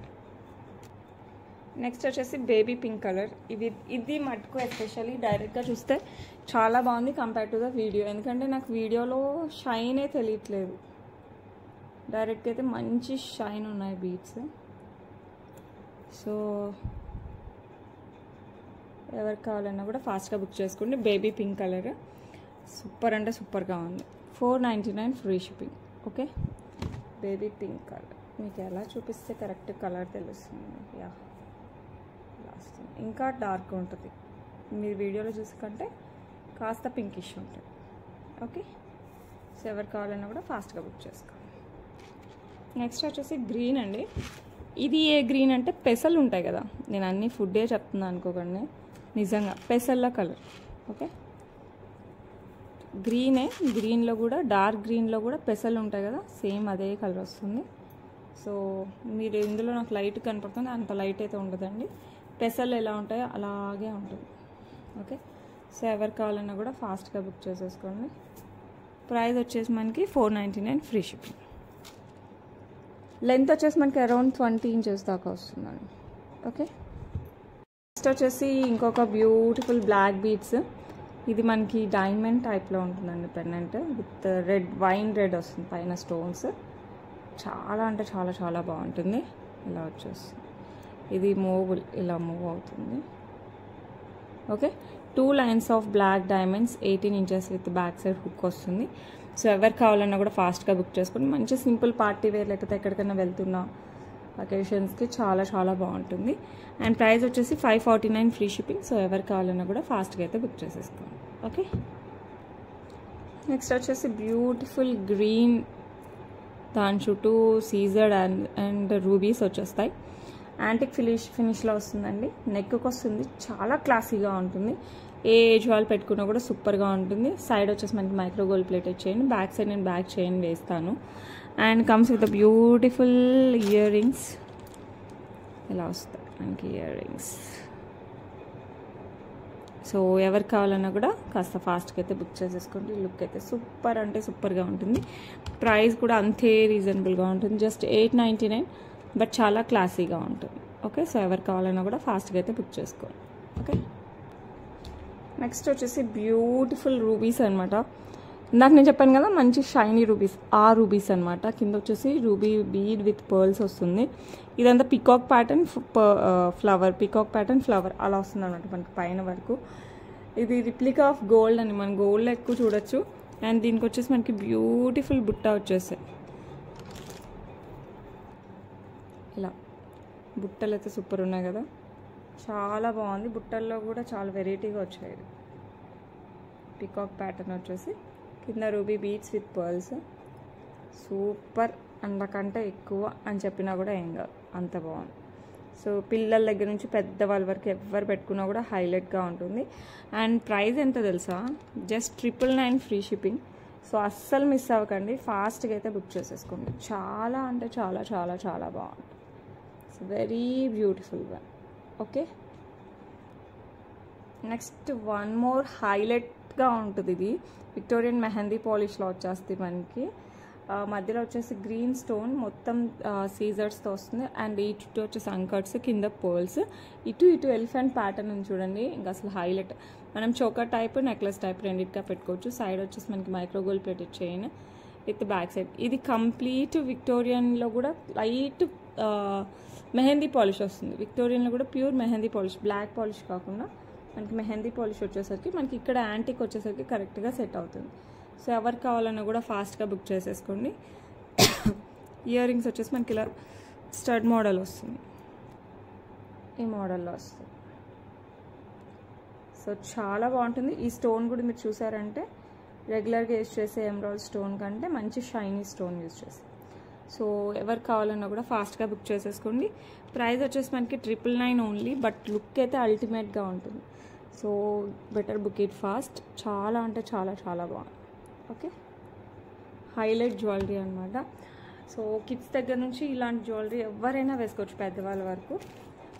నెక్స్ట్ వచ్చేసి బేబీ పింక్ కలర్. ఇది మటుకు ఎస్పెషల్లీ డైరెక్ట్గా చూస్తే చాలా బాగుంది కంపేర్ టు ద వీడియో. ఎందుకంటే నాకు వీడియోలో షైనే తెలియట్లేదు, డైరెక్ట్గా అయితే మంచి షైన్ ఉన్నాయి బీడ్స్. సో ఎవరికి కావాలన్నా కూడా ఫాస్ట్గా బుక్ చేసుకోండి. బేబీ పింక్ కలర్ సూపర్ అంటే సూపర్గా ఉంది. 499 free shipping. Okay, baby pink colour మీకు ఎలా చూపిస్తే కరెక్ట్ కలర్ తెలుస్తుంది. యా, ఇంకా డార్క్ ఉంటుంది, మీరు వీడియోలో చూసుకుంటే కాస్త పింకిష్ ఉంటుంది. ఓకే, సో ఎవరు కావాలన్నా కూడా ఫాస్ట్గా బుక్ చేసుకోండి. నెక్స్ట్ వచ్చేసి గ్రీన్ అండి. ఇది ఏ గ్రీన్ అంటే పెసలు ఉంటాయి కదా, నేను అన్ని ఫుడ్డే చెప్తున్నాను అనుకోకండి, నిజంగా పెసల్ల కలర్. ఓకే, గ్రీనే, గ్రీన్లో కూడా డార్క్ గ్రీన్లో కూడా పెసలు ఉంటాయి కదా, సేమ్ అదే కలర్ వస్తుంది. సో మీరు ఇందులో నాకు లైట్ కనపడుతుంది, అంత లైట్ అయితే ఉండదండి. పెసలు ఎలా ఉంటాయో అలాగే ఉంటుంది. ఓకే, సో ఎవరు కావాలన్నా కూడా ఫాస్ట్గా బుక్ చేసేసుకోండి. ప్రైస్ వచ్చేసి మనకి 499 ఫ్రీ షిప్పింగ్. లెంత్ వచ్చేసి మనకి అరౌండ్ 20 ఇంచెస్ దాకా వస్తుందండి. ఓకే, నెక్స్ట్ వచ్చేసి ఇంకొక బ్యూటిఫుల్ బ్లాక్ బీడ్స్. ఇది మనకి డైమండ్ టైప్లో ఉంటుందండి pendant, with red, wine red వస్తుంది పైన స్టోన్స్. చాలా అంటే చాలా చాలా బాగుంటుంది. ఇలా వచ్చేస్తుంది, ఇది మూవబుల్, ఇలా మూవ్ అవుతుంది. Okay, 2 lines of black diamonds, 18 inches with back side hook వస్తుంది. సో ఎవరు కావాలన్నా కూడా ఫాస్ట్గా బుక్ చేసుకోండి. మంచి సింపుల్ పార్టీ వేర్ లేకపోతే ఎక్కడికైనా వెళ్తున్నా అకేషన్స్కి చాలా చాలా బాగుంటుంది. అండ్ ప్రైస్ వచ్చేసి 549 ఫ్రీ షిప్పింగ్. సో ఎవరు కావాలన్నా కూడా ఫాస్ట్గా అయితే బుక్ చేసేసుకోండి. ఓకే, నెక్స్ట్ వచ్చేసి బ్యూటిఫుల్ గ్రీన్, దాని చుట్టూ సీజర్డ్ అండ్ రూబీస్ వచ్చేస్తాయి. యాంటిక్ ఫినిష్లో వస్తుందండి, నెక్కి వస్తుంది, చాలా క్లాసీగా ఉంటుంది. ఏ ఏజ్ వాళ్ళు పెట్టుకున్నా కూడా సూపర్గా ఉంటుంది. సైడ్ వచ్చేసి మనకి micro gold plated chain, back side నేను బ్యాక్ చైన్ వేస్తాను. And comes with beautiful ear rings. ఇలా వస్తాయి మనకి ఇయర్ రింగ్స్. సో ఎవరు కావాలన్నా కూడా కాస్త ఫాస్ట్గా అయితే బుక్ చేసేసుకోండి. లుక్ అయితే సూపర్ అంటే సూపర్గా ఉంటుంది. ప్రైస్ కూడా అంతే రీజనబుల్గా ఉంటుంది, జస్ట్ 899, బట్ చాలా క్లాసీగా ఉంటుంది. ఓకే, సో ఎవరు కావాలన్నా కూడా ఫాస్ట్గా అయితే బుక్ చేసుకోండి. ఓకే, నెక్స్ట్ వచ్చేసి బ్యూటిఫుల్ రూబీస్ అనమాట. ఇందాక నేను చెప్పాను కదా మంచి షైనీ రూబీస్, ఆ రూబీస్ అనమాట. కింద వచ్చేసి రూబీ బీడ్ విత్ పర్ల్స్ వస్తుంది. ఇదంతా peacock pattern flower, peacock pattern flower అలా వస్తుంది అనమాట మనకి పైన వరకు. ఇది రిప్లికా ఆఫ్ గోల్డ్ అని, మనం గోల్డ్లో ఎక్కువ చూడొచ్చు. అండ్ దీనికి వచ్చేసి మనకి బ్యూటిఫుల్ బుట్ట వచ్చేసాయి. ఇలా బుట్టలు అయితే సూపర్ ఉన్నాయి కదా, చాలా బాగుంది. బుట్టల్లో కూడా చాలా వెరైటీగా వచ్చాయి. పికాక్ ప్యాటర్న్ వచ్చేసి కింద ruby beads with pearls. Super, అంతకంటే ఎక్కువ అని చెప్పినా కూడా ఏం కాదు, అంత బాగుంది. సో పిల్లల దగ్గర నుంచి పెద్దవాళ్ళ వరకు ఎవరు పెట్టుకున్నా కూడా హైలైట్గా ఉంటుంది. అండ్ ప్రైస్ ఎంత తెలుసా, జస్ట్ 999 ఫ్రీ షిప్పింగ్. సో అస్సలు మిస్ అవ్వకండి, ఫాస్ట్గా అయితే బుక్ చేసేసుకోండి. చాలా అంటే చాలా చాలా చాలా బాగుంది. It's very beautiful one. Okay, next one more హైలైట్గా ఉంటుంది. ఇది విక్టోరియన్ మెహందీ పాలిష్లో వచ్చేస్తుంది మనకి. మధ్యలో వచ్చేసి గ్రీన్ స్టోన్ మొత్తం సీజర్స్తో వస్తుంది. అండ్ ఈ చుట్టూ వచ్చేసి అంకర్స్, కింద పర్ల్స్, ఇటు ఎలిఫెంట్ ప్యాటర్న్ ఉంది చూడండి, ఇంకా అసలు హైలైట్. మనం చోకర్ టైప్, నెక్లెస్ టైప్ రెండింటిగా పెట్టుకోవచ్చు. సైడ్ వచ్చేసి మనకి micro gold plated chain with back side. ఇది కంప్లీట్ విక్టోరియన్లో కూడా లైట్ మెహందీ పాలిష్ వస్తుంది. విక్టోరియన్లో కూడా pure mehndi polish, black polish కాకుండా మనకి మెహందీ పాలిష్ వచ్చేసరికి మనకి ఇక్కడ యాంటిక్ వచ్చేసరికి కరెక్ట్గా సెట్ అవుతుంది. సో ఎవరు కావాలన్నా కూడా ఫాస్ట్గా బుక్ చేసేసుకోండి. ఇయర్ రింగ్స్ వచ్చేసి మనకి ఇలా స్టడ్ మోడల్ వస్తుంది, ఈ మోడల్లో వస్తుంది. సో చాలా బాగుంటుంది. ఈ స్టోన్ కూడా మీరు చూసారంటే రెగ్యులర్గా యూజ్ చేసే ఎమరాల్డ్ స్టోన్ కంటే మంచి షైనీ స్టోన్ యూజ్ చేసి. సో ఎవరు కావాలన్నా కూడా ఫాస్ట్గా బుక్ చేసేసుకోండి. ప్రైస్ వచ్చేసి మనకి 999 ఓన్లీ, బట్ లుక్ అయితే అల్టిమేట్గా ఉంటుంది. So better book it fast. చాలా అంటే చాలా చాలా బాగుంది. ఓకే, హైలైట్ జ్యువెలరీ అనమాట. సో కిడ్స్ దగ్గర నుంచి ఇలాంటి జ్యువెలరీ ఎవరైనా వేసుకోవచ్చు, పెద్దవాళ్ళ వరకు.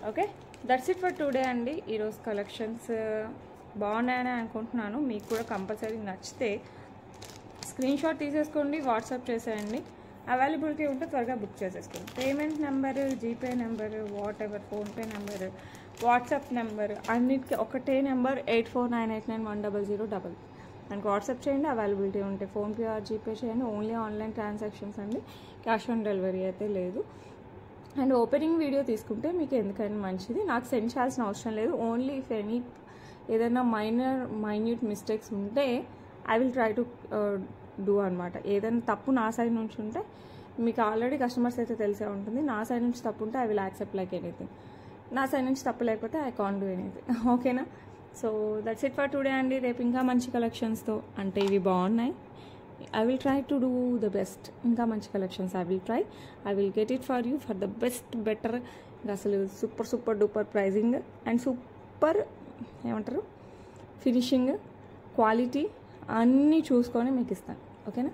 Okay, that's it for today అండి. ఈరోజు కలెక్షన్స్ బాగున్నాయని అనుకుంటున్నాను. మీకు కూడా కంపల్సరీ నచ్చితే స్క్రీన్ షాట్ తీసేసుకోండి, వాట్సాప్ చేసేయండి. అవైలబిలిటీ ఉంటే త్వరగా బుక్ చేసేసుకోండి. Payment number, GPay number, what ever, PhonePe number, WhatsApp number అన్నిటికీ ఒకటే నెంబర్ 84989100. మనకు వాట్సాప్ చేయండి, అవైలబిలిటీ ఉంటే ఫోన్పే ఆర్ జీపే చేయండి. ఓన్లీ ఆన్లైన్ ట్రాన్సాక్షన్స్ అండి, క్యాష్ ఆన్ డెలివరీ అయితే లేదు. అండ్ ఓపెనింగ్ వీడియో తీసుకుంటే మీకు ఎందుకైనా మంచిది. నాకు సెండ్ చేయాల్సిన అవసరం లేదు. ఓన్లీ ఇఫ్ ఎనీ ఏదైనా మైన్యూట్ మిస్టేక్స్ ఉంటే I will try to do అనమాట. ఏదైనా తప్పు నా సైడ్ నుంచి ఉంటే, మీకు ఆల్రెడీ కస్టమర్స్ అయితే తెలిసే ఉంటుంది, నా సైడ్ నుంచి తప్పు ఉంటే I will accept like anything. నా సైడ్ నుంచి తప్పు లేకపోతే ఐ కాంట్ డూ ఎనీథింగ్. ఓకేనా? So that's it for today అండి. రేపు ఇంకా మంచి కలెక్షన్స్తో, అంటే ఇవి బాగున్నాయి, I will try to do the best. ఇంకా మంచి collections I will get it for you for the best, better. అసలు super duper pricing and super ఏమంటారు ఫినిషింగ్, క్వాలిటీ అన్నీ చూసుకొని మీకు ఇస్తాను. ఓకేనా?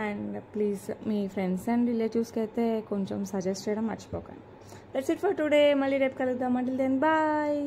అండ్ ప్లీజ్ మీ ఫ్రెండ్స్ అండ్ రిలేటివ్స్కి అయితే కొంచెం సజెస్ట్ చేయడం మర్చిపోకండి. That's it for today. మళ్ళీ రేపు కలుద్దాం. Until then bye.